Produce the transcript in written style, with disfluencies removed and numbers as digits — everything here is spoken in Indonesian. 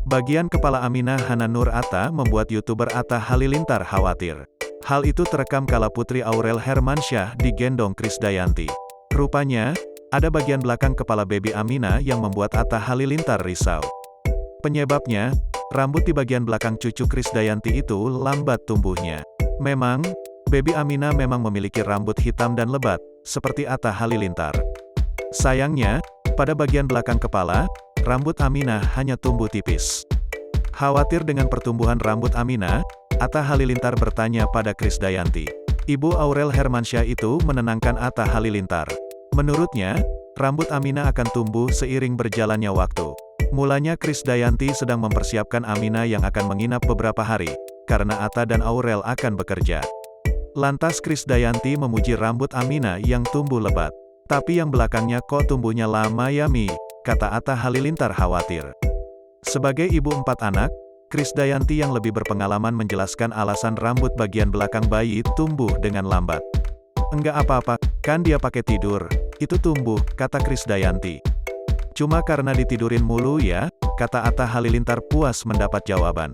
Bagian kepala Aminah Hana Nur Atta membuat YouTuber Atta Halilintar khawatir. Hal itu terekam kala Putri Aurel Hermansyah digendong Krisdayanti. Rupanya, ada bagian belakang kepala baby Aminah yang membuat Atta Halilintar risau. Penyebabnya, rambut di bagian belakang cucu Krisdayanti itu lambat tumbuhnya. Memang, baby Aminah memang memiliki rambut hitam dan lebat, seperti Atta Halilintar. Sayangnya, pada bagian belakang kepala, rambut Aminah hanya tumbuh tipis. Khawatir dengan pertumbuhan rambut Aminah, Atta Halilintar bertanya pada Krisdayanti. Ibu Aurel Hermansyah itu menenangkan Atta Halilintar. Menurutnya, rambut Aminah akan tumbuh seiring berjalannya waktu. Mulanya Krisdayanti sedang mempersiapkan Aminah yang akan menginap beberapa hari, karena Atta dan Aurel akan bekerja. Lantas Krisdayanti memuji rambut Aminah yang tumbuh lebat. Tapi yang belakangnya kok tumbuhnya lama ya Mi, kata Atta Halilintar khawatir. Sebagai ibu 4 anak, Krisdayanti yang lebih berpengalaman menjelaskan alasan rambut bagian belakang bayi tumbuh dengan lambat. Enggak apa-apa, kan dia pakai tidur, itu tumbuh, kata Krisdayanti. Cuma karena ditidurin mulu ya, kata Atta Halilintar puas mendapat jawaban.